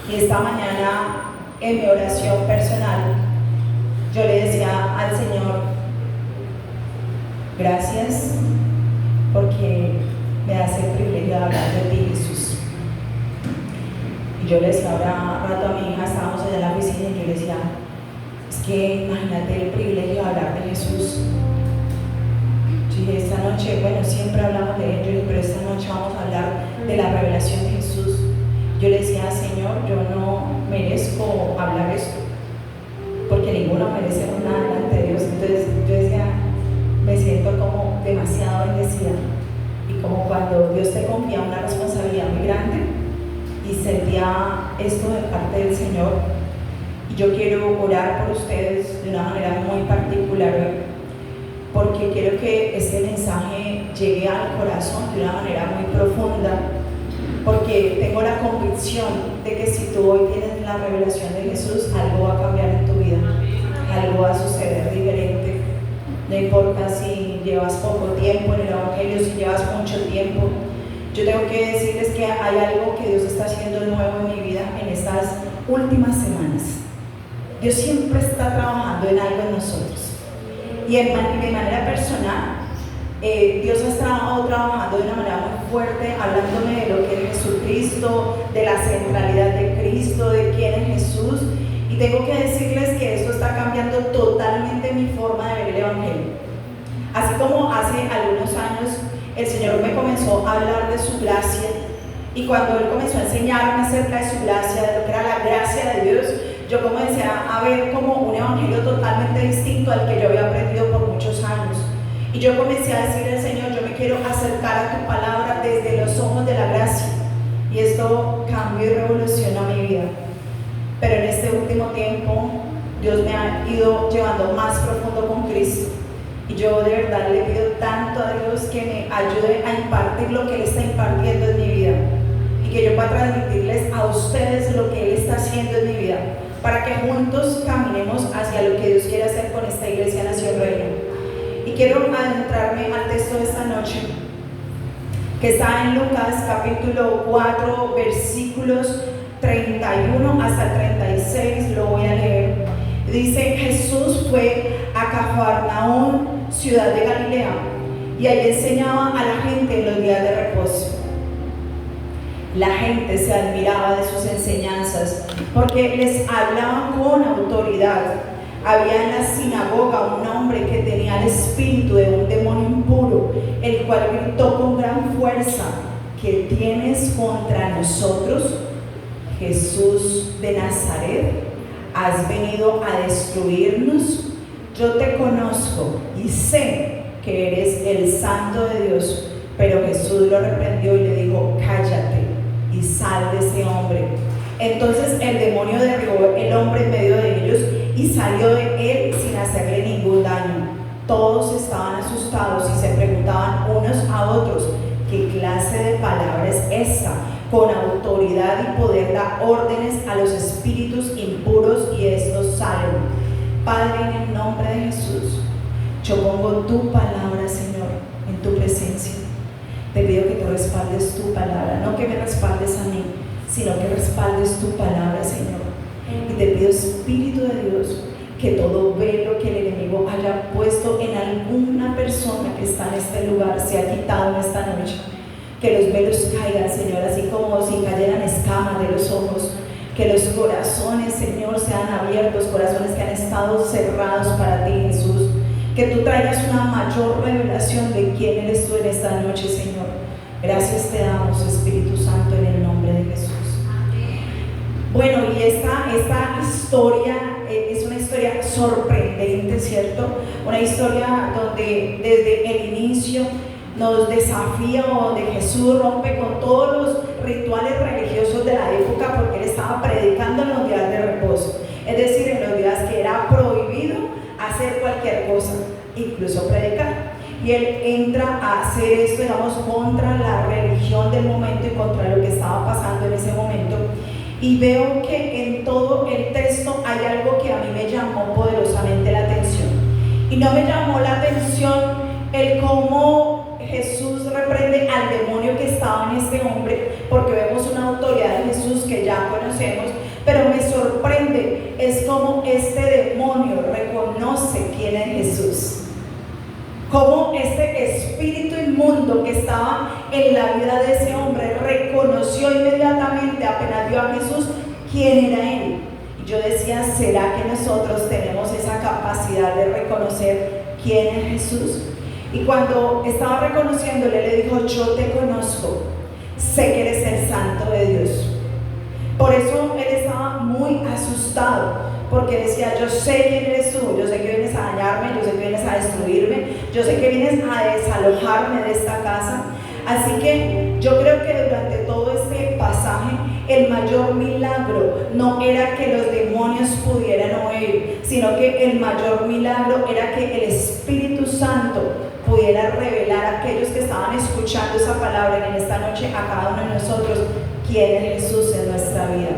Y esta mañana, en mi oración personal, yo le decía al Señor, gracias porque me das el privilegio de hablar de ti, Jesús. Y yo le decía ahora rato a mi hija, estábamos allá en la oficina y yo le decía, es que imagínate el privilegio de hablar de Jesús. Yo dije, esta noche, bueno, siempre hablamos de él, pero esta noche vamos a hablar de la revelación de Jesús. Yo le decía, Señor, yo no merezco hablar esto, porque ninguno merecemos nada delante de Dios. Entonces yo decía, me siento como demasiado bendecida, y como cuando Dios te confía una responsabilidad muy grande, y sentía esto de parte del Señor. Y yo quiero orar por ustedes de una manera muy particular hoy, porque quiero que este mensaje llegue al corazón de una manera muy profunda, porque tengo la convicción de que si tú hoy tienes la revelación de Jesús, algo va a cambiar en tu vida, algo va a suceder diferente. No importa si llevas poco tiempo en el Evangelio, si llevas mucho tiempo. Yo tengo que decirles que hay algo que Dios está haciendo nuevo en mi vida en estas últimas semanas. Dios siempre está trabajando en algo en nosotros. Y de manera personal, Dios ha estado trabajando de una manera muy fuerte, hablándome de lo que es Jesucristo, de la centralidad de Cristo, de quién es Jesús. Y tengo que decirles que esto está cambiando totalmente mi forma de ver el Evangelio. Así como hace algunos años el Señor me comenzó a hablar de su gracia, y cuando Él comenzó a enseñarme acerca de su gracia, de lo que era la gracia de Dios, yo comencé a ver como un evangelio totalmente distinto al que yo había aprendido por muchos años. Y yo comencé a decirle al Señor, yo me quiero acercar a tu palabra desde los ojos de la gracia. Y esto cambió y revolucionó mi vida. Pero en este último tiempo, Dios me ha ido llevando más profundo con Cristo. Y yo de verdad le pido tanto a Dios que me ayude a impartir lo que Él está impartiendo en mi vida, y que yo pueda transmitirles a ustedes lo que Él está haciendo en mi vida, para que juntos caminemos hacia lo que Dios quiere hacer con esta iglesia Nación Reina. Y quiero adentrarme al texto de esta noche, que está en Lucas capítulo 4, versículos 31 hasta el 36, lo voy a leer. Dice, Jesús fue a Cafarnaúm, ciudad de Galilea, y allí enseñaba a la gente en los días de reposo. La gente se admiraba de sus enseñanzas, porque les hablaba con autoridad. Había en la sinagoga un hombre que tenía el espíritu de un demonio impuro, el cual gritó con gran fuerza, ¿qué tienes contra nosotros, Jesús de Nazaret? ¿Has venido a destruirnos? Yo te conozco y sé que eres el Santo de Dios. Pero Jesús lo reprendió y le dijo, cállate y sal de ese hombre. Entonces el demonio derribó el hombre en medio de ellos y salió de él sin hacerle ningún daño. Todos estaban asustados y se preguntaban unos a otros, ¿qué clase de palabra es esta? Con autoridad y poder da órdenes a los espíritus impuros y estos salen. Padre, en el nombre de Jesús, yo pongo tu palabra, Señor, en tu presencia. Te pido que tú respaldes tu palabra, no que me respaldes a mí, sino que respaldes tu palabra, Señor. Y te pido, Espíritu de Dios, que todo velo que el enemigo haya puesto en alguna persona que está en este lugar sea quitado en esta noche. Que los velos caigan, Señor, así como si cayeran escamas de los ojos. Que los corazones, Señor, sean abiertos, corazones que han estado cerrados para ti, Jesús. Que tú traigas una mayor revelación de quién eres tú en esta noche, Señor. Gracias te damos, Espíritu Santo, en el nombre de Jesús. Bueno, y esta historia es una historia sorprendente, ¿cierto? Una historia donde desde el inicio nos desafía, donde Jesús rompe con todos los rituales religiosos de la época, porque Él estaba predicando en los días de reposo, es decir, en los días que era prohibido hacer cualquier cosa, incluso predicar. Y Él entra a hacer esto, digamos, contra la religión del momento y contra lo que estaba pasando en ese momento. Y veo que en todo el texto hay algo que a mí me llamó poderosamente la atención. Y no me llamó la atención el cómo Jesús reprende al demonio que estaba en este hombre, porque vemos una autoridad de Jesús que ya conocemos conocemos, pero me sorprende es cómo este demonio reconoce quién es Jesús. Cómo este espíritu inmundo que estaba en la vida de ese hombre reconoció inmediatamente, apenas vio a Jesús, quién era él. Y yo decía, ¿será que nosotros tenemos esa capacidad de reconocer quién es Jesús? Y cuando estaba reconociéndole, le dijo, yo te conozco, sé que eres el santo de Dios. Por eso él estaba muy asustado, porque decía, yo sé quién eres tú, yo sé que vienes a dañarme, yo sé que vienes a destruirme, yo sé que vienes a desalojarme de esta casa. Así que yo creo que durante todo este pasaje, el mayor milagro no era que los demonios pudieran oír, sino que el mayor milagro era que el Espíritu Santo pudiera revelar a aquellos que estaban escuchando esa palabra en esta noche, a cada uno de nosotros, quién es Jesús en nuestra vida,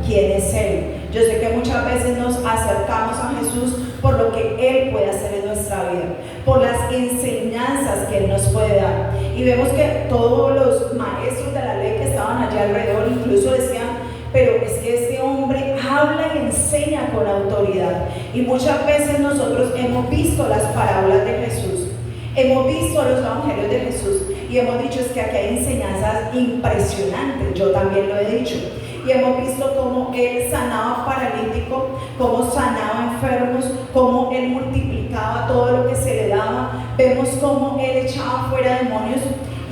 quién es Él. Yo sé que muchas veces nos acercamos a Jesús por lo que Él puede hacer en nuestra vida, por las enseñanzas que Él nos puede dar. Y vemos que todos los maestros de la ley que estaban allí alrededor incluso decían, pero es que este hombre habla y enseña con autoridad. Y muchas veces nosotros hemos visto las parábolas de Jesús, hemos visto los evangelios de Jesús y hemos dicho, es que aquí hay enseñanzas impresionantes. Yo también lo he dicho. Y hemos visto cómo Él sanaba paralíticos, cómo sanaba enfermos, cómo Él multiplicaba todo lo que se le daba. Vemos cómo Él echaba fuera demonios,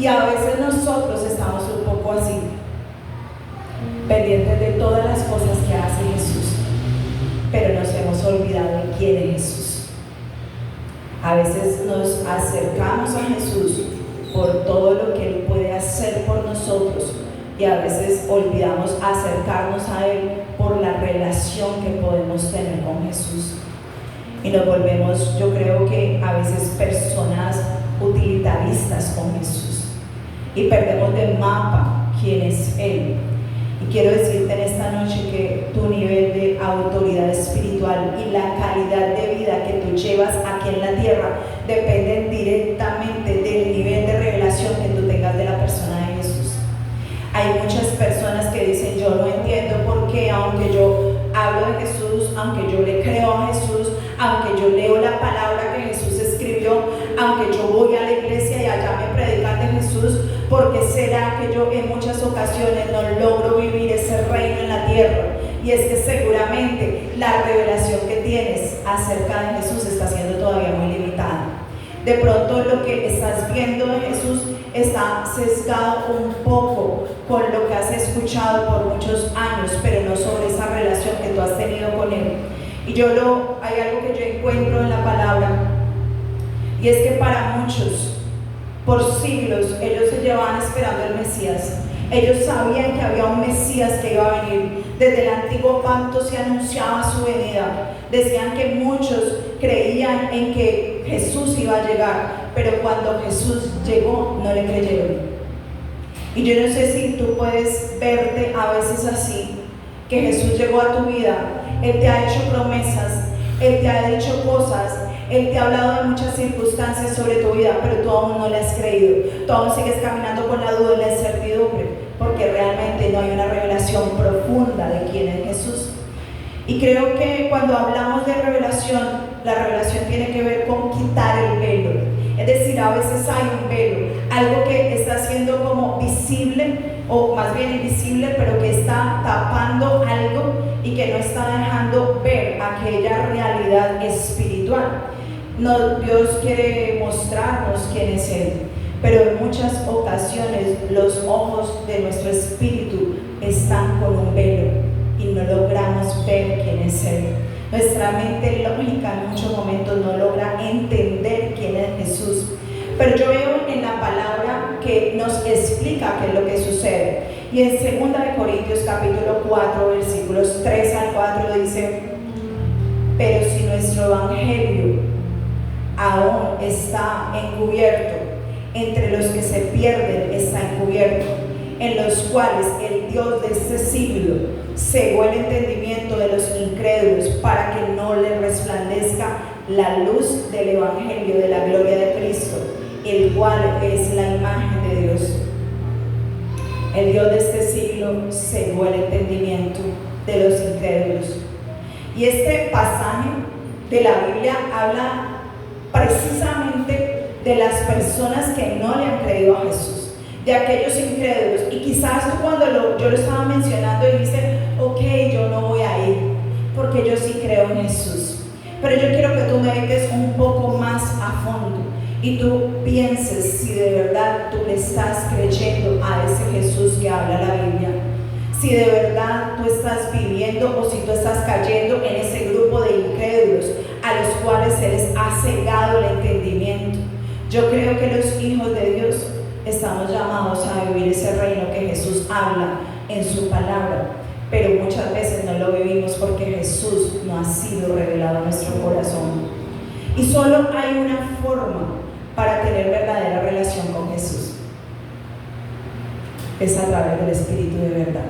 y a veces nosotros estamos un poco así, pendientes de todas las cosas que hace Jesús, pero nos hemos olvidado de quién es Jesús. A veces nos acercamos a Jesús por todo lo que Él puede hacer por nosotros, y a veces olvidamos acercarnos a Él por la relación que podemos tener con Jesús. Y nos volvemos, yo creo que a veces, personas utilitaristas con Jesús, y perdemos de mapa quién es Él. Y quiero decirte en esta noche que tu nivel de autoridad espiritual y la calidad de vida que tú llevas aquí en la tierra dependen directamente del nivel de revelación que tú tengas de la persona de Jesús. Hay muchas personas que dicen, yo no entiendo por qué, aunque yo hablo de Jesús, aunque yo le creo a Jesús, aunque yo leo la palabra que Jesús escribió, aunque yo voy a la iglesia y allá me predican de Jesús, ¿por qué será que yo en muchas ocasiones no logro vivir ese reino en la tierra? Y es que seguramente la revelación que tienes acerca de Jesús está siendo todavía muy limitada. De pronto lo que estás viendo de Jesús está sesgado un poco con lo que has escuchado por muchos años, pero no sobre esa relación que tú has tenido con Él. Y hay algo que yo encuentro en la palabra, y es que para muchos, por siglos, ellos se llevaban esperando el Mesías. Ellos sabían que había un Mesías que iba a venir. Desde el antiguo pacto se anunciaba su venida. Decían que muchos creían en que Jesús iba a llegar, pero cuando Jesús llegó no le creyeron. Y yo no sé si tú puedes verte a veces así, que Jesús llegó a tu vida, Él te ha hecho promesas, Él te ha dicho cosas, Él te ha hablado de muchas circunstancias sobre tu vida, pero tú aún no le has creído. Tú aún sigues caminando con la duda y la incertidumbre, porque realmente no hay una revelación profunda de quién es Jesús. Y creo que cuando hablamos de revelación, la revelación tiene que ver con quitar el velo. Es decir, a veces hay un velo, algo que está siendo como visible, o más bien invisible, pero que está tapando algo y que no está dejando ver aquella realidad espiritual. No, Dios quiere mostrarnos quién es Él, pero en muchas ocasiones los ojos de nuestro espíritu están con un velo y no logramos ver quién es Él. Nuestra mente lógica en muchos momentos no logra entender quién es Jesús, pero yo veo en la palabra que nos explica qué es lo que sucede. Y en 2 Corintios capítulo 4 versículos 3 al 4 dice: pero si nuestro evangelio aún está encubierto, entre los que se pierden está encubierto, en los cuales el Dios de este siglo cegó el entendimiento de los incrédulos, para que no les resplandezca la luz del evangelio de la gloria de Cristo, el cual es la imagen de Dios. El Dios de este siglo cegó el entendimiento. de los incrédulos. Y este pasaje de la Biblia habla precisamente de las personas que no le han creído a Jesús, de aquellos incrédulos. Y quizás tú cuando yo lo estaba mencionando y dices, ok, yo no voy a ir porque yo sí creo en Jesús, pero yo quiero que tú medites un poco más a fondo y tú pienses si de verdad tú le estás creyendo a ese Jesús que habla la Biblia, si de verdad tú estás viviendo o si tú estás cayendo en ese grupo de incrédulos a los cuales se les ha cegado el entendimiento. Yo creo que los hijos de Dios estamos llamados a vivir ese reino que Jesús habla en su palabra, pero muchas veces no lo vivimos porque Jesús no ha sido revelado en nuestro corazón. Y solo hay una forma para tener verdadera relación con Jesús: es a través del Espíritu de verdad.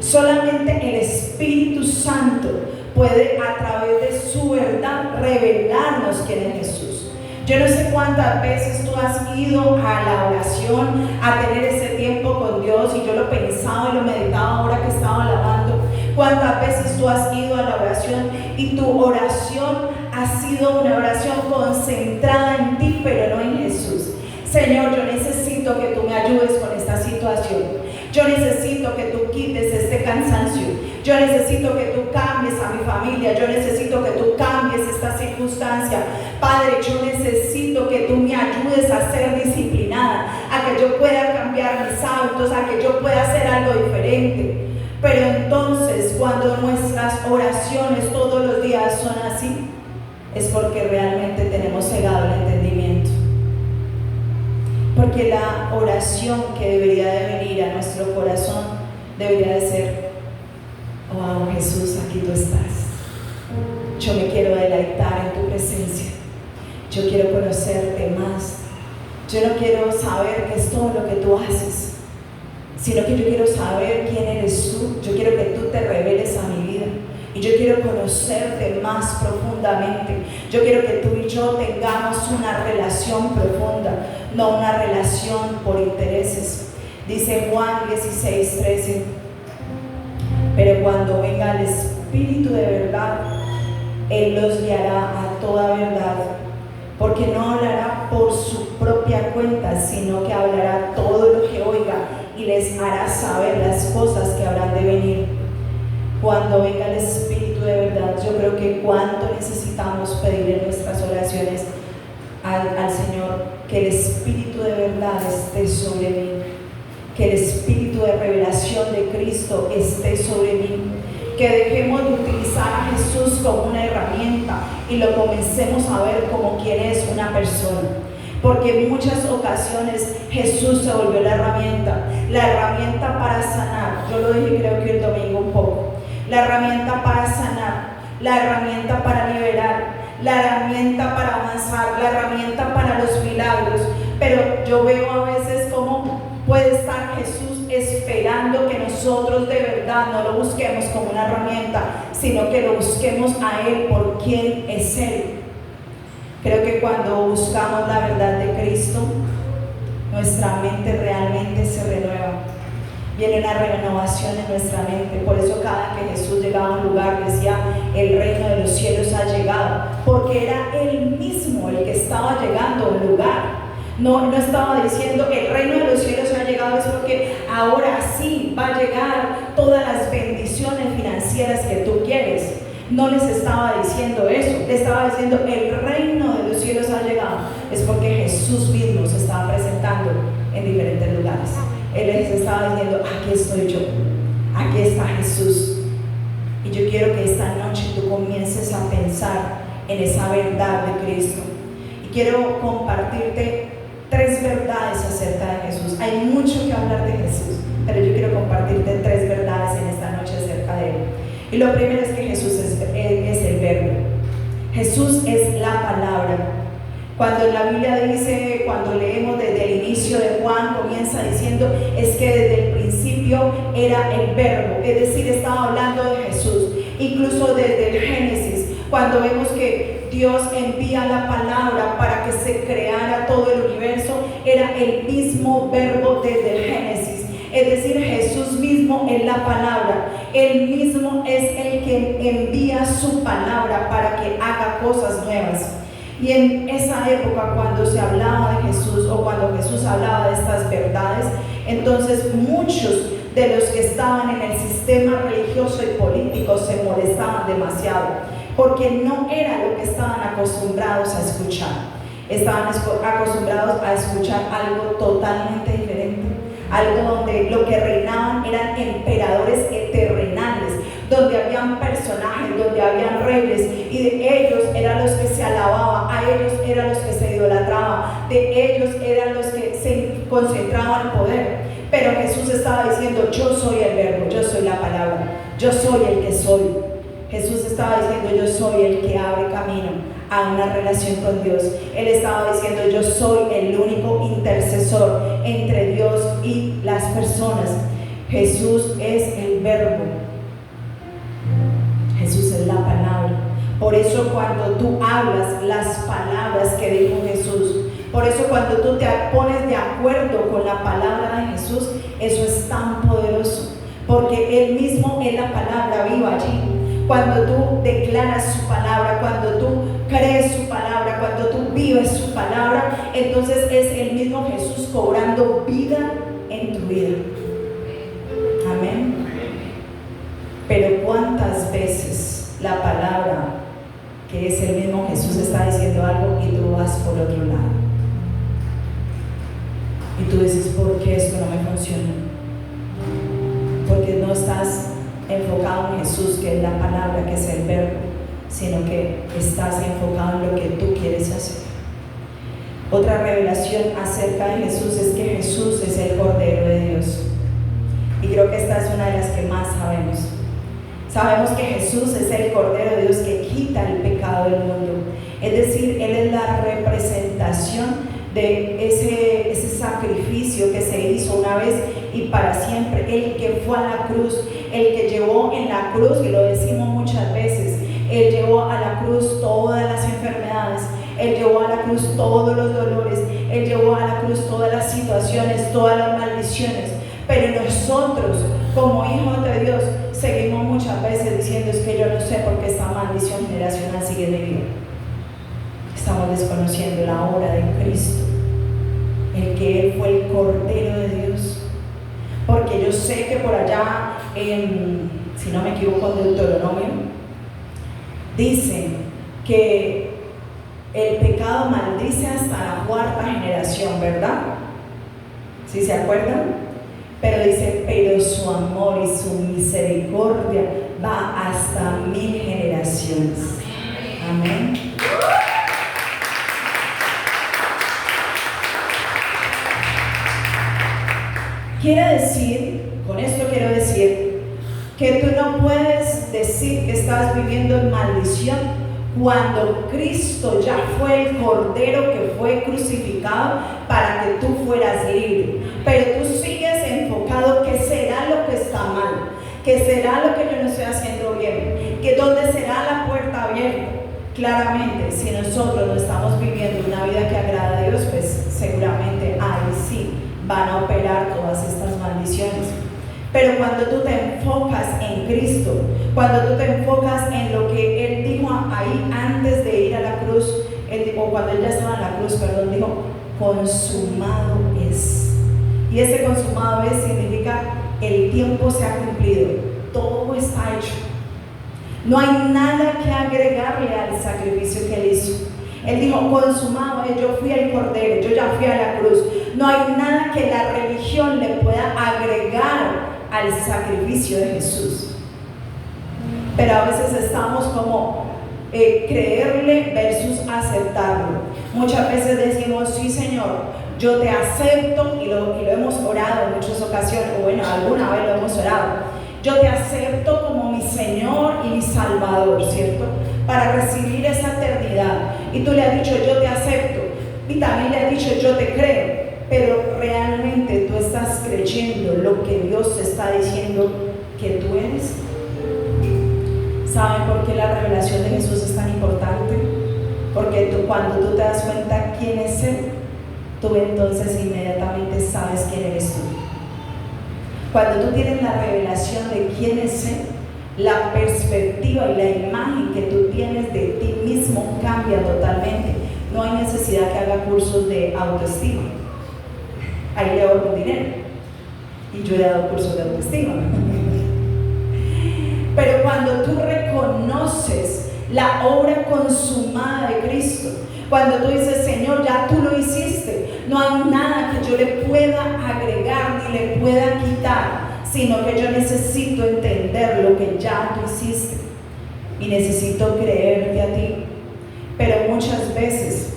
Solamente el Espíritu Santo puede, a través de su verdad, revelarnos quién es Jesús. Yo no sé cuántas veces tú has ido a la oración, a tener ese tiempo con Dios, y yo lo pensaba y lo meditaba ahora que estaba alabando. Cuántas veces tú has ido a la oración y tu oración ha sido una oración concentrada en ti, pero no en Jesús. Señor, yo necesito que tú me ayudes con esta situación. Yo necesito que tú quites este cansancio. Yo necesito que tú cambies a mi familia. Yo necesito que tú cambies esta circunstancia. Padre, yo necesito que tú me ayudes a ser disciplinada, a que yo pueda cambiar mis hábitos, a que yo pueda hacer algo diferente. Pero entonces, cuando nuestras oraciones todos los días son así, es porque realmente tenemos cegado el entendimiento. Porque la oración que debería de venir a nuestro corazón debería de ser: wow, Jesús, aquí tú estás. Yo me quiero deleitar en tu presencia. Yo quiero conocerte más. Yo no quiero saber qué es todo lo que tú haces, sino que yo quiero saber quién eres tú. Yo quiero que tú te reveles a mi vida. Y yo quiero conocerte más profundamente. Yo quiero que tú y yo tengamos una relación profunda, no una relación por intereses. Dice Juan 16:13: pero cuando venga el Espíritu de verdad, Él los guiará a toda verdad, porque no hablará por su propia cuenta, sino que hablará todo lo que oiga y les hará saber las cosas que habrán de venir. Cuando venga el Espíritu de verdad, yo creo que cuánto necesitamos pedir en nuestras oraciones al Señor que el Espíritu de verdad esté sobre mí, que el Espíritu de revelación de Cristo esté sobre mí, que dejemos de utilizar a Jesús como una herramienta y lo comencemos a ver como quien es una persona. Porque en muchas ocasiones Jesús se volvió la herramienta para sanar. Yo lo dije creo que el domingo un poco. La herramienta para sanar, la herramienta para liberar, la herramienta para avanzar, la herramienta para los milagros. Pero yo veo a veces cómo puede estar Jesús esperando que nosotros de verdad no lo busquemos como una herramienta, sino que lo busquemos a Él por quien es Él. Creo que cuando buscamos la verdad de Cristo, nuestra mente realmente se renueva. Viene una renovación en nuestra mente. Por eso cada que Jesús llegaba a un lugar decía: el reino de los cielos ha llegado, porque era Él mismo el que estaba llegando a un lugar. No estaba diciendo el reino de los cielos ha llegado es porque ahora sí va a llegar todas las bendiciones financieras que tú quieres. No les estaba diciendo eso, le estaba diciendo el reino de los cielos ha llegado. Es porque Jesús mismo se estaba presentando en diferentes lugares. Él les estaba diciendo: aquí estoy yo, aquí está Jesús. Y yo quiero que esta noche tú comiences a pensar en esa verdad de Cristo. Y quiero compartirte 3 verdades acerca de Jesús. Hay mucho que hablar de Jesús, pero yo quiero compartirte 3 verdades en esta noche acerca de Él. Y lo primero es que Jesús es el verbo. Jesús es la palabra. Cuando la Biblia dice, cuando leemos desde el inicio de Juan, comienza diciendo es que desde el principio era el verbo, es decir, estaba hablando de Jesús. Incluso desde el Génesis, cuando vemos que Dios envía la palabra para que se creara todo el universo, era el mismo verbo desde el Génesis. Es decir, Jesús mismo es la palabra. Él mismo es el que envía su palabra para que haga cosas nuevas. Y en esa época, cuando se hablaba de Jesús o cuando Jesús hablaba de estas verdades, entonces muchos de los que estaban en el sistema religioso y político se molestaban demasiado, porque no era lo que estaban acostumbrados a escuchar. Estaban acostumbrados a escuchar algo totalmente diferente, algo donde lo que reinaban eran emperadores terrenales, donde habían personajes, donde habían reyes, y de ellos eran los que se alababan, a ellos eran los que se idolatraban, de ellos eran los que se concentraban el poder. Pero Jesús estaba diciendo: yo soy el verbo, yo soy la palabra, yo soy el que soy. Jesús estaba diciendo: yo soy el que abre camino a una relación con Dios. Él estaba diciendo: yo soy el único intercesor entre Dios y las personas. Jesús es el verbo. Jesús es la palabra. Por eso cuando tú hablas las palabras que dijo Jesús, por eso cuando tú te pones de acuerdo con la palabra de Jesús, eso es tan poderoso, porque Él mismo es la palabra viva allí. Cuando tú declaras su palabra, cuando tú crees su palabra, cuando tú vives su palabra, entonces es el mismo Jesús cobrando vida en tu vida. Amén. Pero ¿cuántas veces la palabra, que es el mismo Jesús, está diciendo algo y tú vas por otro lado? Y tú dices: ¿por qué esto no me funciona? Porque no estás enfocado en Jesús, que es la palabra, que es el verbo, sino que estás enfocado en lo que tú quieres hacer. Otra revelación acerca de Jesús es que Jesús es el Cordero de Dios. Y creo que esta es una de las que más sabemos. Sabemos que Jesús es el Cordero de Dios que quita el pecado del mundo. Es decir, Él es la representación de ese sacrificio que se hizo una vez y para siempre. El que fue a la cruz, el que llevó en la cruz, y lo decimos muchas veces, Él llevó a la cruz todas las enfermedades, Él llevó a la cruz todos los dolores, Él llevó a la cruz todas las situaciones, todas las maldiciones. Pero nosotros, como hijos de Dios, seguimos muchas veces diciendo: es que yo no sé por qué esta maldición generacional sigue en mi vida. Estamos desconociendo la obra de Cristo, el que Él fue el Cordero de Dios. Porque yo sé que por allá, si no me equivoco, en Deuteronomio, dicen que el pecado maldice hasta la cuarta generación, ¿verdad? ¿Sí se acuerdan? Pero dice: pero su amor y su misericordia va hasta 1000 generaciones. Amén. Quiere decir, con esto quiero decir, que tú no puedes decir que estás viviendo en maldición cuando Cristo ya fue el Cordero que fue crucificado para que tú fueras libre. Pero tú sigues enfocado: ¿qué será lo que está mal? ¿Qué será lo que yo no estoy haciendo bien? ¿Que dónde será la puerta abierta? Claramente, si nosotros no estamos viviendo una vida que agrada a Dios, pues seguramente ahí sí van a operar todas estas maldiciones. Pero cuando tú te enfocas en Cristo, cuando tú te enfocas en lo que Él dijo ahí antes de ir a la cruz, o cuando Él ya estaba en la cruz, perdón, dijo: consumado es. Y ese consumado es significa: el tiempo se ha cumplido, todo está hecho. No hay nada que agregarle al sacrificio que Él hizo. Él dijo: consumado es, yo fui el Cordero, yo ya fui a la cruz. No hay nada que la religión le pueda agregar al sacrificio de Jesús. Pero a veces estamos como creerle versus aceptarlo. Muchas veces decimos: sí, Señor, yo te acepto, y lo hemos orado en muchas ocasiones, o bueno, alguna vez lo hemos orado. Yo te acepto como mi Señor y mi Salvador, ¿cierto? Para recibir esa eternidad. Y tú le has dicho: yo te acepto. Y también le has dicho: yo te creo. Pero realmente tú estás creyendo lo que Dios te está diciendo que tú eres. ¿Saben por qué la revelación de Jesús es tan importante? Porque cuando tú te das cuenta quién es Él, tú entonces inmediatamente sabes quién eres tú. Cuando tú tienes la revelación de quién es Él, la perspectiva y la imagen que tú tienes de ti mismo cambia totalmente. No hay necesidad que haga cursos de autoestima. Ahí le ahorro dinero. Y yo he dado cursos de autoestima. Pero cuando tú reconoces la obra consumada de Cristo, cuando tú dices, Señor, ya tú lo hiciste, no hay nada que yo le pueda agregar ni le pueda quitar, sino que yo necesito entender lo que ya tú hiciste y necesito creerte a ti. Pero muchas veces,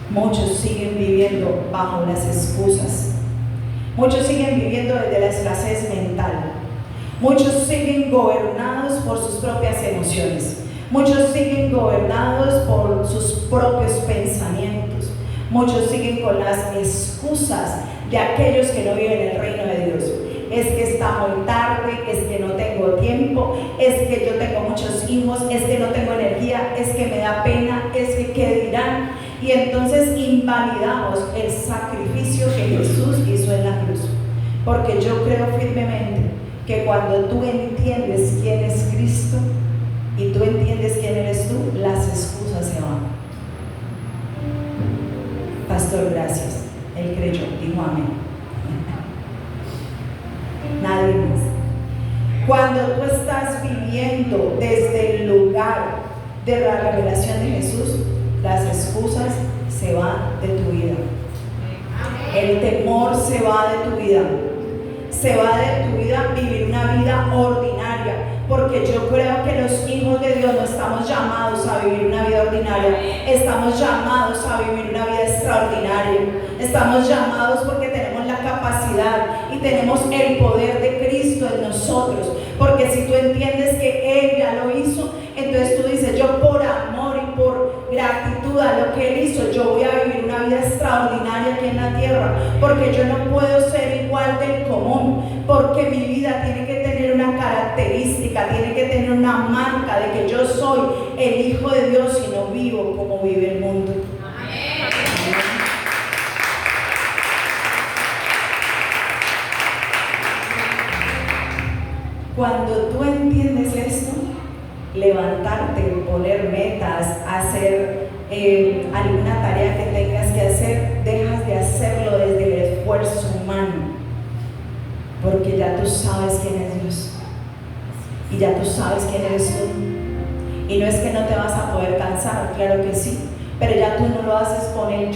muchos siguen viviendo bajo las excusas, muchos siguen viviendo desde la escasez mental, muchos siguen gobernados por sus propias emociones, muchos siguen gobernados por sus propios pensamientos, muchos siguen con las excusas de aquellos que no viven el reino de Dios. Es que está muy tarde, es que no tengo tiempo, es que yo tengo muchos hijos, es que no tengo energía, es que me da pena, es que qué dirán. Y entonces invalidamos el sacrificio que Jesús hizo en la cruz. Porque yo creo firmemente que cuando tú entiendes quién es Cristo y tú entiendes quién eres tú, las excusas se van. Pastor, gracias. Él creyó, dijo amén. Nadie más. Cuando tú estás viviendo desde el lugar de la revelación de Jesús, las excusas se van de tu vida. El temor se va de tu vida. Se va de tu vida vivir una vida ordinaria, porque yo creo que los hijos de Dios no estamos llamados a vivir una vida ordinaria, estamos llamados a vivir una vida extraordinaria. Estamos llamados porque tenemos la capacidad y tenemos el poder de Cristo en nosotros, porque si tú entiendes que Él ya lo hizo, entonces tú dices, yo por amor y por gratitud a lo que Él hizo, yo voy a vivir una vida extraordinaria aquí en la tierra, porque yo no puedo ser igual del común, porque mi vida tiene que tener una característica, tiene que tener una marca de que yo soy el Hijo de Dios y no vivo como vive el mundo. Cuando tú entiendes esto, levantarte, poner metas, hacer alguna tarea que tengas que hacer, dejas de hacerlo desde el esfuerzo humano, porque ya tú sabes quién es Dios y ya tú sabes quién eres tú. Y no es que no te vas a poder cansar, claro que sí, pero ya tú no lo haces con el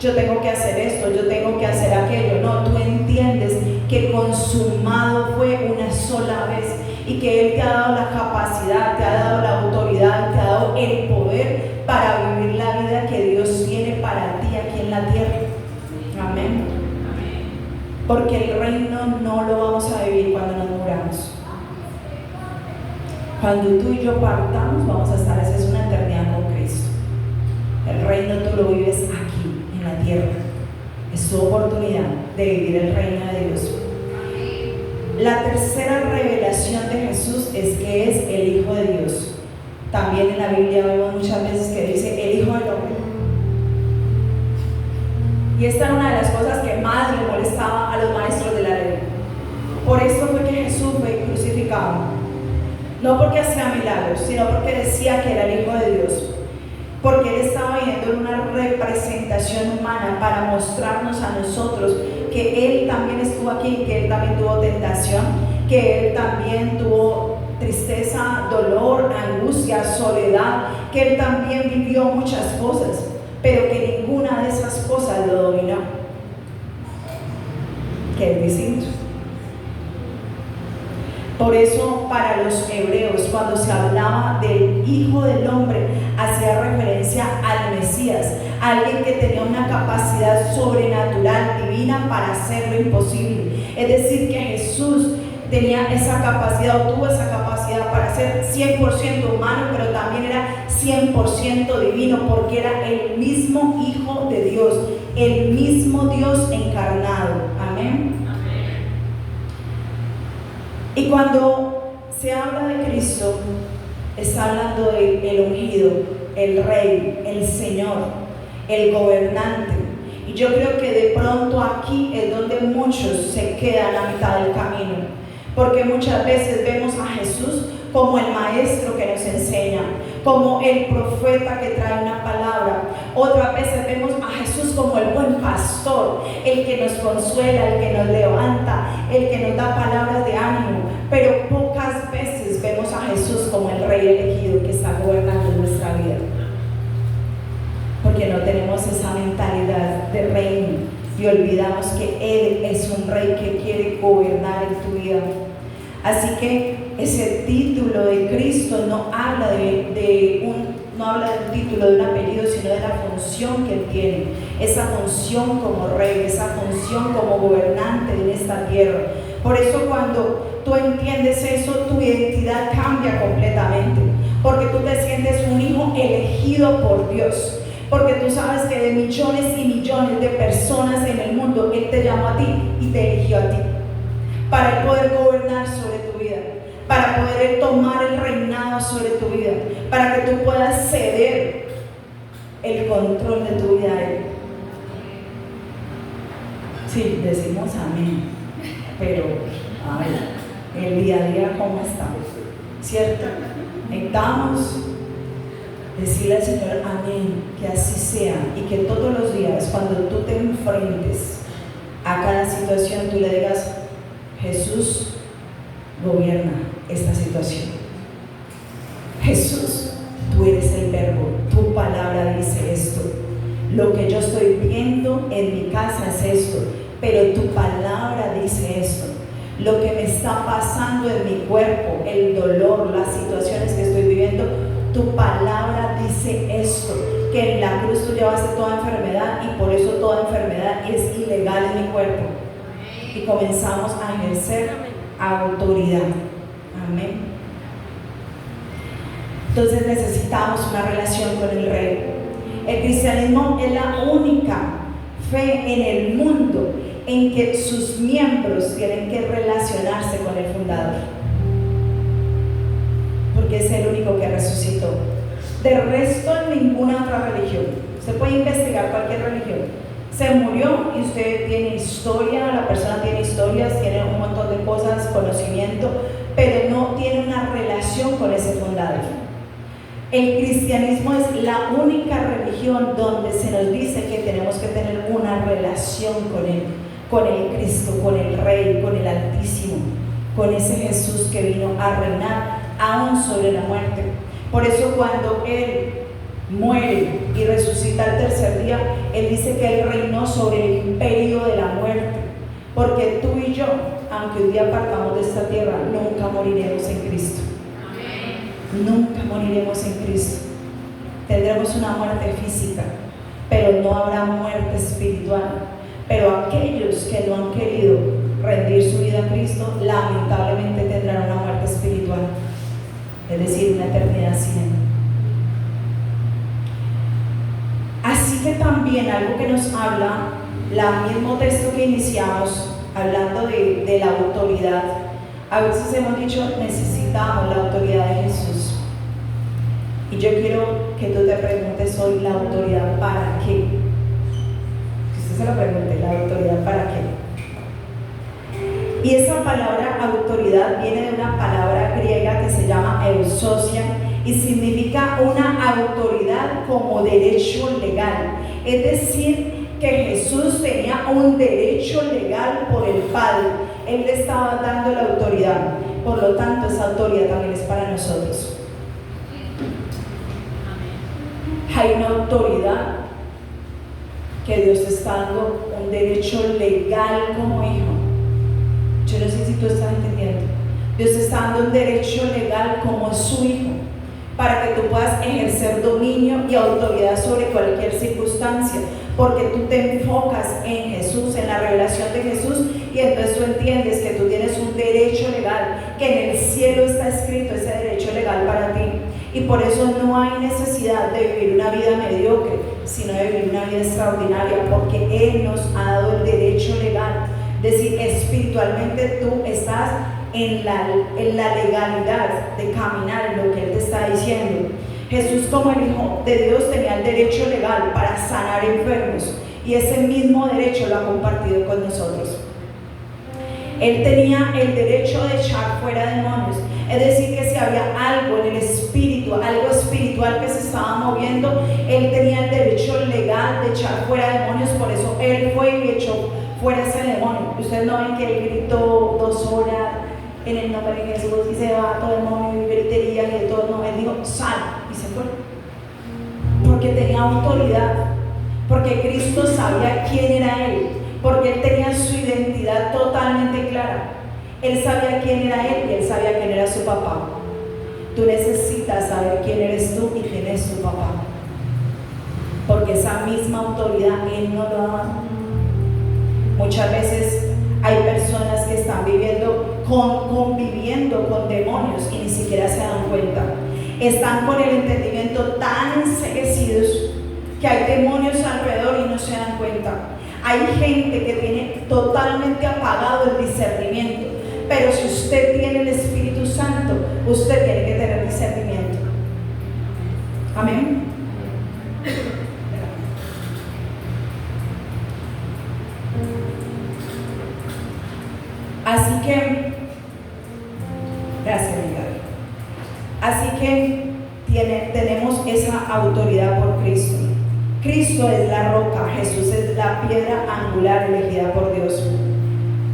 yo tengo que hacer esto, yo tengo que hacer aquello. No, tú entiendes que consumado fue una sola vez y que Él te ha dado la capacidad, te ha dado la autoridad, te ha dado el poder para vivir la vida que Dios tiene para ti aquí en la tierra. Amén. Porque el reino no lo vamos a vivir cuando nos muramos. Cuando tú y yo partamos, vamos a estar, esa es una eternidad con Cristo. El reino tú lo vives aquí en la tierra. Es tu oportunidad de vivir el reino de Dios. La tercera revelación de Jesús es que es el Hijo de Dios. También en la Biblia vemos muchas veces que dice el Hijo del Hombre. Y esta era una de las cosas que más le molestaba a los maestros de la ley. Por esto fue que Jesús fue crucificado. No porque hacía milagros, sino porque decía que era el Hijo de Dios. Porque Él estaba viendo una representación humana para mostrarnos a nosotros que Él también estuvo aquí, que Él también tuvo tentación, que Él también tuvo tristeza, dolor, angustia, soledad, que Él también vivió muchas cosas, pero que ninguna de esas cosas lo dominó, que es distinto. Por eso para los hebreos, cuando se hablaba del Hijo del Hombre, hacía referencia al Mesías, alguien que tenía una capacidad sobrenatural, divina, para hacer lo imposible. Es decir, que Jesús tenía esa capacidad, o tuvo esa capacidad para ser 100% humano, pero también era 100% divino, porque era el mismo Hijo de Dios, el mismo Dios encarnado. Amén. Y cuando se habla de Cristo, está hablando del ungido, el Rey, el Señor, el gobernante. Y yo creo que de pronto aquí es donde muchos se quedan a mitad del camino, porque muchas veces vemos a Jesús como el maestro que nos enseña, como el profeta que trae una palabra. Otras veces vemos a Jesús como el buen pastor, el que nos consuela, el que nos levanta, el que nos da palabras de ánimo. Pero pocas veces vemos a Jesús como el rey elegido que está gobernando nuestra vida, porque no tenemos esa mentalidad de reino y olvidamos que Él es un rey que quiere gobernar en tu vida. Así que ese título de Cristo no habla no habla de un título, de un apellido, sino de la función que Él tiene, esa función como rey, esa función como gobernante en esta tierra. Por eso cuando tú entiendes eso, tu identidad cambia completamente, porque tú te sientes un hijo elegido por Dios, porque tú sabes que de millones y millones de personas en el mundo, Él te llamó a ti y te eligió a ti, para Él poder gobernar sobre tu vida, para poder tomar el reinado sobre tu vida, para que tú puedas ceder el control de tu vida a Él. Sí, decimos amén, pero el día a día, ¿cómo estamos? ¿Cierto? Necesitamos decirle al Señor amén, que así sea, y que todos los días cuando tú te enfrentes a cada situación, tú le digas: Jesús, gobierna esta situación. Jesús, tú eres el verbo, tu palabra dice esto. Lo que yo estoy viendo en mi casa es esto, pero tu palabra dice esto. Lo que me está pasando en mi cuerpo, el dolor, las situaciones que estoy viviendo, tu palabra dice esto, que en la cruz tú llevaste toda enfermedad y por eso toda enfermedad es ilegal en mi cuerpo. Y comenzamos a ejercer autoridad. Amén. Entonces necesitamos una relación con el Rey. El cristianismo es la única fe en el mundo en que sus miembros tienen que relacionarse con el fundador, porque es el único que resucitó. De resto, ninguna otra religión. Usted puede investigar cualquier religión. Se murió y usted tiene historia, la persona tiene historias, tiene un montón de cosas, conocimiento, pero no tiene una relación con ese fundador. El cristianismo es la única religión donde se nos dice que tenemos que tener una relación con Él, con el Cristo, con el Rey, con el Altísimo, con ese Jesús que vino a reinar aún sobre la muerte. Por eso cuando Él muere y resucita al tercer día, Él dice que Él reinó sobre el imperio de la muerte, porque tú y yo, aunque un día partamos de esta tierra, nunca moriremos en Cristo. Nunca moriremos en Cristo. Tendremos una muerte física, pero no habrá muerte espiritual. Pero aquellos que no han querido rendir su vida a Cristo, lamentablemente tendrán una muerte espiritual, es decir, una eternidad sin Él. Así que también algo que nos habla, el mismo texto que iniciamos, hablando de la autoridad. A veces hemos dicho, necesitamos la autoridad de Jesús. Y yo quiero que tú te preguntes hoy, ¿la autoridad para qué? Que usted se lo pregunte, ¿la autoridad para qué? Y esa palabra autoridad viene de una palabra griega que se llama eusocia y significa una autoridad como derecho legal. Es decir, que Jesús tenía un derecho legal por el Padre. Él le estaba dando la autoridad. Por lo tanto, esa autoridad también es para nosotros. Hay una autoridad que Dios te está dando, un derecho legal como hijo. Yo no sé si tú estás entendiendo. Dios te está dando un derecho legal como su hijo, para que tú puedas ejercer dominio y autoridad sobre cualquier circunstancia, porque tú te enfocas en Jesús, en la revelación de Jesús, y entonces tú entiendes que tú tienes un derecho legal, que en el cielo está escrito ese derecho legal para ti, y por eso no hay necesidad de vivir una vida mediocre, sino de vivir una vida extraordinaria, porque Él nos ha dado el derecho legal. Es decir, espiritualmente tú estás en la legalidad de caminar en lo que Él te está diciendo. Jesús, como el Hijo de Dios, tenía el derecho legal para sanar enfermos, y ese mismo derecho lo ha compartido con nosotros. Él tenía el derecho de echar fuera demonios, es decir, que si había algo en el espíritu, algo espiritual que se estaba moviendo, él tenía el derecho legal de echar fuera demonios. Por eso él fue y echó fuera ese demonio. Ustedes no ven que él gritó 2 horas en el nombre de Jesús y se va todo demonio y gritería y de todo. No, él dijo sal y se fue, porque tenía autoridad, porque Cristo sabía quién era él, porque él tenía su identidad totalmente clara. Él sabía quién era él y él sabía quién era su papá. Tú necesitas saber quién eres tú y quién es tu papá, porque esa misma autoridad él no lo da. Muchas veces hay personas que están conviviendo con demonios y ni siquiera se dan cuenta. Están con el entendimiento tan enceguecidos que hay demonios alrededor y no se dan cuenta. Hay gente que tiene totalmente apagado el discernimiento, pero si usted tiene el Espíritu Santo, usted tiene que tener discernimiento. Amén. Así que, gracias, Miguel. Así que tenemos esa autoridad por Cristo. Cristo es la roca, Jesús es la piedra angular elegida por Dios.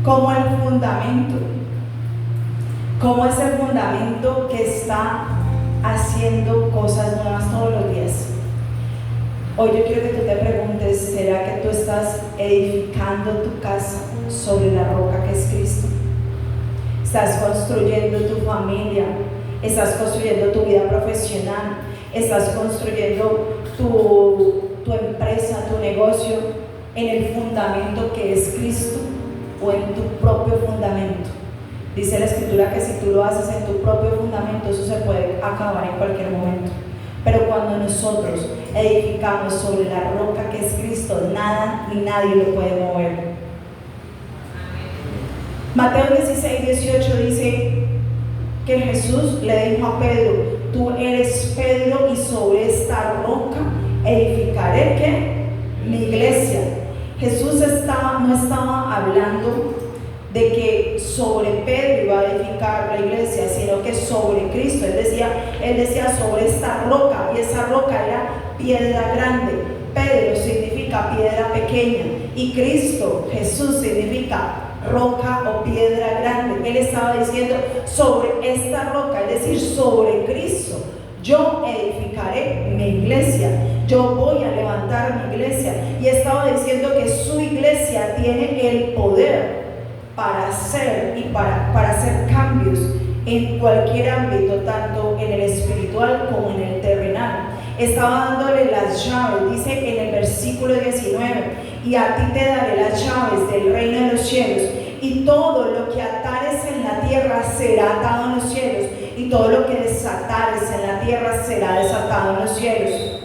Como el fundamento, como ese fundamento que está haciendo cosas nuevas todos los días. Hoy yo quiero que tú te preguntes, ¿será que tú estás edificando tu casa sobre la roca que es Cristo? ¿Estás construyendo tu familia? ¿Estás construyendo tu vida profesional? ¿Estás construyendo tu empresa, tu negocio en el fundamento que es Cristo o en tu propio fundamento? Dice la Escritura que si tú lo haces en tu propio fundamento, eso se puede acabar en cualquier momento. Pero cuando nosotros edificamos sobre la roca que es Cristo, nada ni nadie lo puede mover. Mateo 16:18 dice que Jesús le dijo a Pedro: tú eres Pedro y sobre esta roca edificaré ¿qué? Mi iglesia. Jesús no estaba hablando de que sobre Pedro iba a edificar la iglesia, sino que sobre Cristo. Él decía sobre esta roca, y esa roca era piedra grande. Pedro significa piedra pequeña y Cristo, Jesús, significa roca o piedra grande. Él estaba diciendo sobre esta roca, es decir, sobre Cristo, yo edificaré mi iglesia, yo voy a levantar mi iglesia. Y estaba diciendo que su iglesia tiene el poder para hacer y para hacer cambios en cualquier ámbito, tanto en el espiritual como en el terrenal. Estaba dándole las llaves, dice en el versículo 19: y a ti te daré las llaves del reino de los cielos, y todo lo que atares en la tierra será atado en los cielos, y todo lo que desatares en la tierra será desatado en los cielos.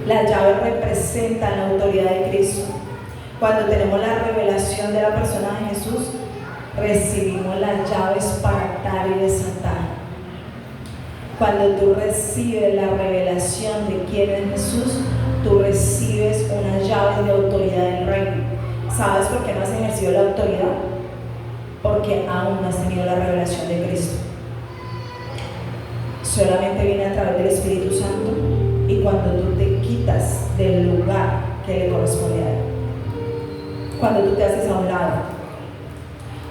Las llaves representan la autoridad de Cristo. Cuando tenemos la revelación de la persona de Jesús, recibimos las llaves para atar y desatar. Cuando tú recibes la revelación de quién es Jesús, tú recibes unas llaves de autoridad del reino. ¿Sabes por qué no has ejercido la autoridad? Porque aún no has tenido la revelación de Cristo. Solamente viene a través del Espíritu Santo, y cuando tú te quitas del lugar que le corresponde a Él, cuando tú te haces a un lado,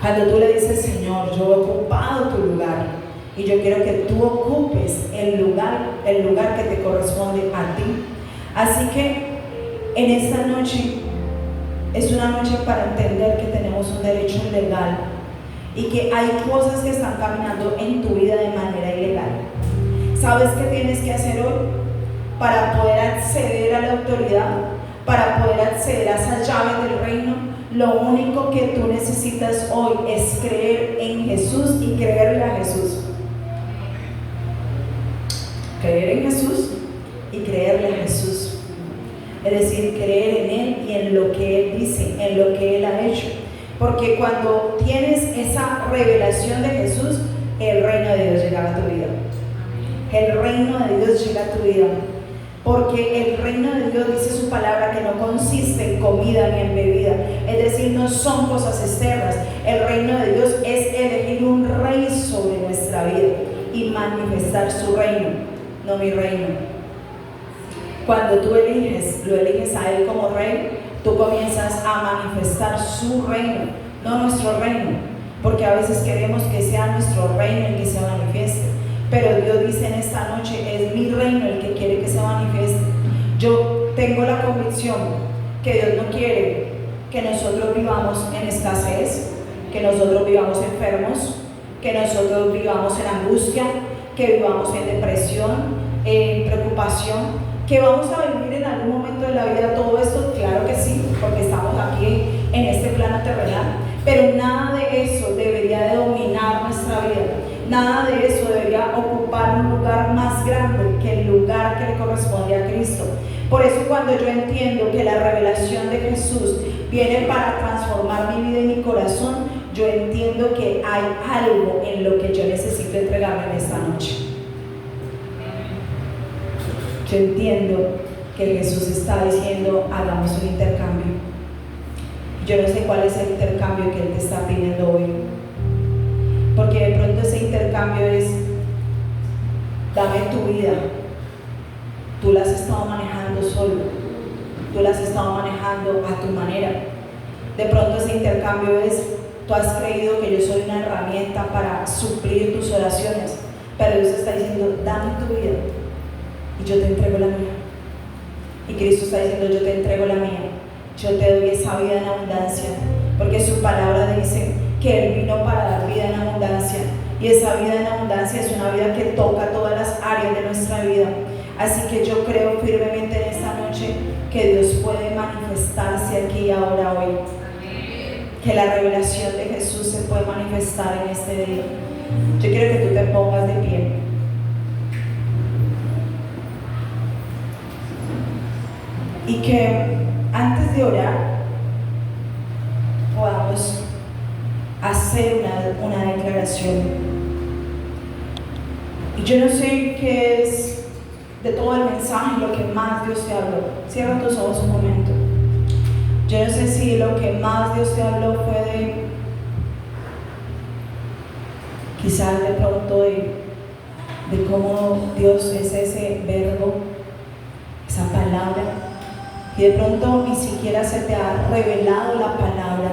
cuando tú le dices: Señor, yo he ocupado tu lugar y yo quiero que tú ocupes el lugar que te corresponde a ti. Así que en esta noche es una noche para entender que tenemos un derecho legal y que hay cosas que están caminando en tu vida de manera ilegal. ¿Sabes qué tienes que hacer hoy para poder acceder a la autoridad? Para poder acceder a esas llaves del reino, lo único que tú necesitas hoy es creer en Jesús y creerle a Jesús. Creer en Jesús y creerle a Jesús. Es decir, creer en Él y en lo que Él dice, en lo que Él ha hecho. Porque cuando tienes esa revelación de Jesús, el reino de Dios llega a tu vida. El reino de Dios llega a tu vida. Porque el reino de Dios, dice su palabra, que no consiste en comida ni en bebida, es decir, no son cosas externas. El reino de Dios es elegir un rey sobre nuestra vida y manifestar su reino, no mi reino. Cuando tú lo eliges a Él como rey, tú comienzas a manifestar su reino, no nuestro reino, porque a veces queremos que sea nuestro reino el que se manifieste. Pero Dios dice en esta noche, es mi reino el que quiere que se manifieste. Yo tengo la convicción que Dios no quiere que nosotros vivamos en escasez, que nosotros vivamos enfermos, que nosotros vivamos en angustia, que vivamos en depresión, en preocupación, que vamos a vivir en algún momento de la vida todo esto, claro que sí, porque estamos aquí en este plano terrenal, pero nada de eso debería de dominar nuestra vida. Nada de eso debería ocupar un lugar más grande que el lugar que le corresponde a Cristo. Por eso cuando yo entiendo que la revelación de Jesús viene para transformar mi vida y mi corazón, yo entiendo que hay algo en lo que yo necesito entregarme en esta noche. Yo entiendo que Jesús está diciendo, hagamos un intercambio. Yo no sé cuál es el intercambio que Él te está pidiendo hoy. Porque de pronto ese intercambio es, dame tu vida. Tú la has estado manejando solo, tú la has estado manejando a tu manera. De pronto ese intercambio es, tú has creído que yo soy una herramienta para suplir tus oraciones, pero Dios está diciendo, dame tu vida y yo te entrego la mía. Y Cristo está diciendo, yo te entrego la mía, yo te doy esa vida en abundancia, porque su palabra dice que Él vino para dar vida en abundancia, y esa vida en abundancia es una vida que toca todas las áreas de nuestra vida. Así que yo creo firmemente en esta noche que Dios puede manifestarse aquí, ahora, hoy. Que la revelación de Jesús se puede manifestar en este día. Yo quiero que tú te pongas de pie. Y que antes de orar podamos hacer una declaración. Y yo no sé qué es de todo el mensaje lo que más Dios te habló. Cierra tus ojos un momento. Yo no sé si lo que más Dios te habló fue de, quizás de pronto de cómo Dios es ese verbo, esa palabra, y de pronto ni siquiera se te ha revelado la palabra.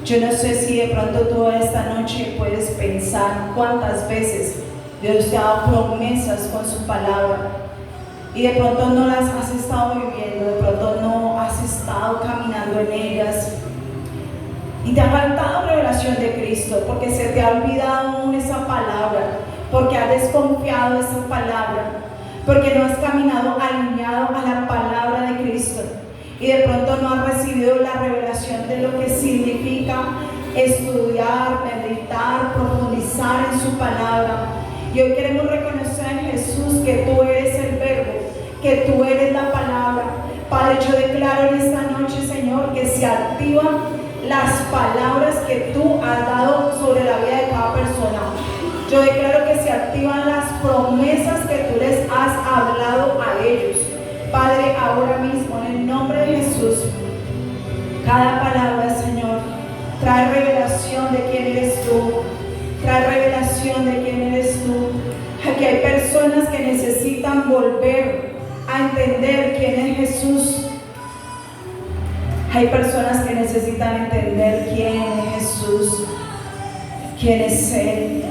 Yo no sé si de pronto tú esta noche puedes pensar cuántas veces Dios te ha dado promesas con su palabra y de pronto no las has estado viviendo, de pronto no has estado caminando en ellas y te ha faltado revelación de Cristo porque se te ha olvidado aún esa palabra, porque has desconfiado de esa palabra, porque no has caminado alineado a la palabra de Cristo y de pronto no has recibido la revelación de lo que significa estudiar, meditar, profundizar en su palabra. Y hoy queremos reconocer en Jesús que tú eres el verbo, que tú eres la palabra. Padre, yo declaro en esta noche, Señor, que se activan las palabras que tú has dado sobre la vida de cada persona. Yo declaro que se activan las promesas que tú les has hablado a ellos. Padre, ahora mismo, en el nombre de Jesús, cada palabra, Señor, trae revelación de quién eres tú. Trae revelación de quién eres tú. Aquí hay personas que necesitan volver a entender quién es Jesús. Hay personas que necesitan entender quién es Jesús, quién es Él.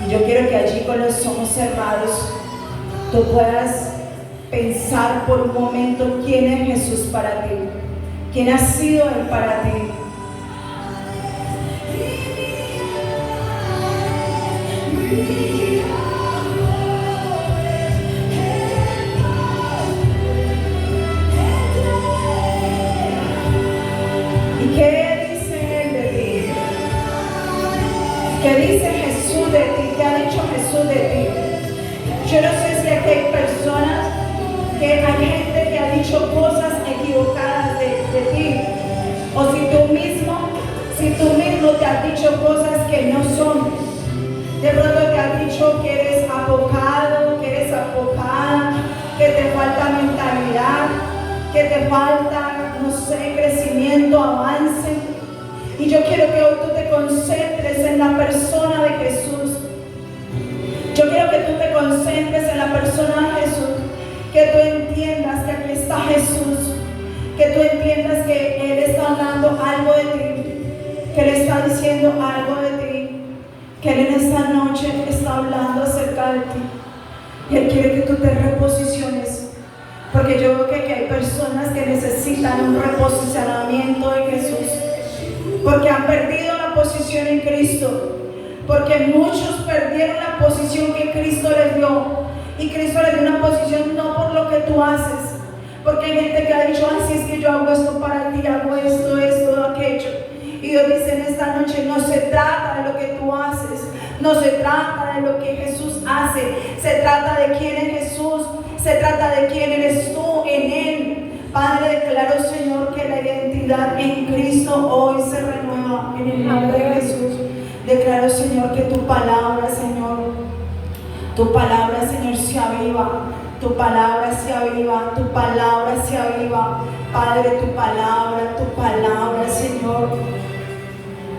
Y yo quiero que allí con los ojos cerrados tú puedas pensar por un momento quién es Jesús para ti, quién ha sido Él para ti. ¿Y qué dice Él de ti? ¿Qué dice Jesús de ti? ¿Qué ha dicho Jesús de ti? Yo no sé si aquí hay personas, que hay gente que ha dicho cosas equivocadas de ti, o si tú mismo te has dicho cosas que no son. De pronto te has dicho que eres apocado, que eres apocada, que que te falta, no sé, crecimiento, avance. Y yo quiero que hoy tú te concentres en la persona de Jesús. Yo quiero que tú te concentres en la persona de Jesús. Que tú entiendas que aquí está Jesús. Que tú entiendas que Él está hablando algo de ti. Que Él está diciendo algo de ti. Que Él en esta noche está hablando acerca de ti. Y Él quiere que tú te reposiciones. Porque yo veo que aquí hay personas que necesitan un reposicionamiento de Jesús. Porque han perdido la posición en Cristo. Porque muchos perdieron la posición que Cristo les dio. Y Cristo les dio una posición no por lo que tú haces. Porque hay gente que ha dicho, así es que yo hago esto para ti, hago esto, aquello. Y Dios dice en esta noche, no se trata de lo que tú haces. No se trata de lo que Jesús hace. Se trata de quién es Jesús. Se trata de quién eres tú en Él. Padre, declaro, Señor, que la identidad en Cristo hoy se renueva en el nombre de Jesús. Declaro, Señor, que tu palabra, Señor, se aviva. Tu palabra se aviva, tu palabra se aviva. Padre, tu palabra, Señor.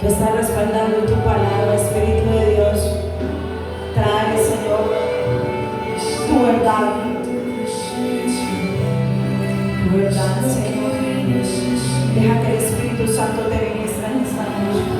Tú estás respaldando tu palabra, Espíritu de Dios. Trae, Señor, tu verdad. Tu verdad, Señor. Deja que el Espíritu Santo te ministre en esta noche.